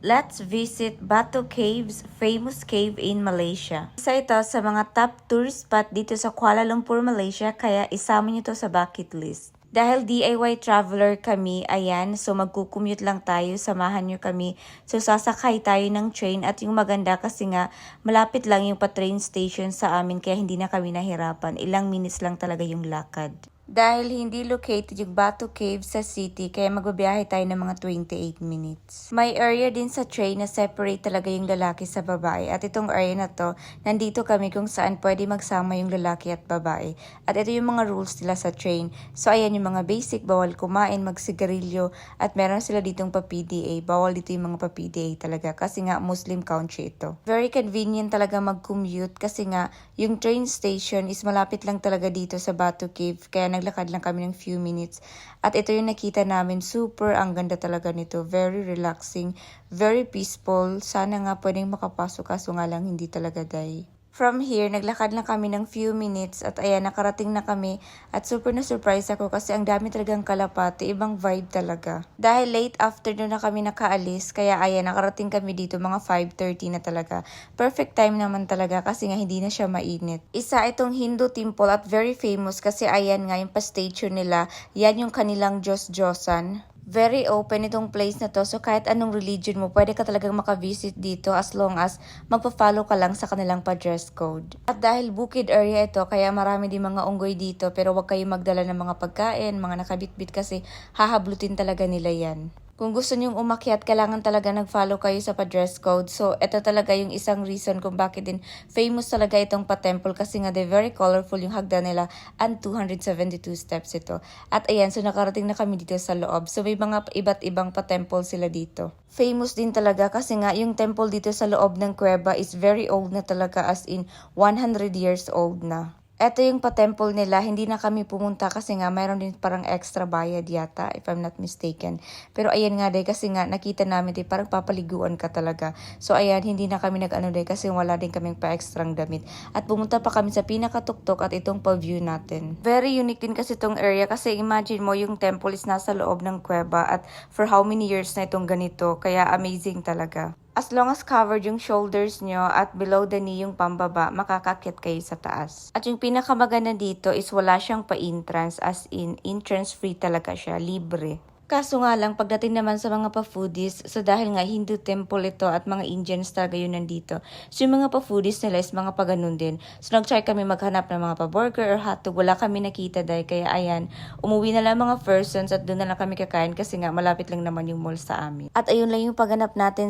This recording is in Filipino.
Let's visit Batu Caves, famous cave in Malaysia. Isa ito sa mga top tourist spot dito sa Kuala Lumpur, Malaysia, kaya isama nyo to sa bucket list. Dahil DIY traveler kami, ayan, so magkukommute lang tayo, samahan nyo kami. So sasakay tayo ng train at yung maganda kasi nga malapit lang yung pa-train station sa amin kaya hindi na kami nahirapan. Ilang minutes lang talaga yung lakad. Dahil hindi located yung Batu Cave sa city, kaya magbabiyahe tayo ng mga 28 minutes. May area din sa train na separate talaga yung lalaki sa babae. At itong area na to, nandito kami kung saan pwede magsama yung lalaki at babae. At ito yung mga rules nila sa train. So ayan yung mga basic, bawal kumain, magsigarilyo, at meron sila ditong pa-PDA. Bawal dito yung mga pa-PDA talaga kasi nga Muslim country ito. Very convenient talaga mag-commute kasi nga yung train station is malapit lang talaga dito sa Batu Cave. Kaya naglakad lang kami ng few minutes. At ito yung nakita namin. Super ang ganda talaga nito. Very relaxing. Very peaceful. Sana nga pwedeng makapasok kaso nga lang hindi talaga day. From here, naglakad lang kami ng few minutes at ayan, nakarating na kami at super na-surprise ako kasi ang dami talagang kalapati, ibang vibe talaga. Dahil late afternoon na kami nakaalis, kaya ayan, nakarating kami dito mga 5:30 na talaga. Perfect time naman talaga kasi nga hindi na siya mainit. Isa itong Hindu temple at very famous kasi ayan nga yung pa-statue nila, yan yung kanilang Diyos-Diyosan. Very open itong place na to. So, kahit anong religion mo, pwede ka talagang makavisit dito as long as magpa-follow ka lang sa kanilang pa-dress code. At dahil bukid area ito, kaya marami din mga unggoy dito. Pero wag kayong magdala ng mga pagkain, mga nakabitbit kasi hahablutin talaga nila yan. Kung gusto nyong umakyat, kailangan talaga nag-follow kayo sa pa-dress code. So, ito talaga yung isang reason kung bakit din famous talaga itong pa-temple kasi nga they very colorful yung hagdan nila and 272 steps ito. At ayan, so nakarating na kami dito sa loob. So, may mga iba't ibang pa-temple sila dito. Famous din talaga kasi nga yung temple dito sa loob ng kuweba is very old na talaga as in 100 years old na. Ito yung pa-temple nila, hindi na kami pumunta kasi nga mayroon din parang extra bayad yata, if I'm not mistaken. Pero ayan nga day, kasi nga nakita namin day, parang papaliguan ka talaga. So ayan, hindi na kami nag-ano day kasi wala din kaming pa-extrang damit. At pumunta pa kami sa pinakatuktok at itong pa-view natin. Very unique din kasi itong area kasi imagine mo yung temple is nasa loob ng kuweba at for how many years na itong ganito, kaya amazing talaga. As long as covered yung shoulders nyo at below the knee yung pambaba, makakakit kayo sa taas. At yung pinakamaganda dito is wala siyang pa-entrance, as in entrance free talaga siya, libre. Kaso nga lang, pagdating naman sa mga pa-foodies, so dahil nga Hindu temple ito at mga Indians talaga yun nandito, so yung mga pa-foodies nila is mga pa-ganun din. So nag-try kami maghanap ng mga pa-burger or hotdog, wala kami nakita dahil kaya ayan, umuwi na lang mga persons at doon na lang kami kakain kasi nga malapit lang naman yung mall sa amin. At ayun lang yung paghanap natin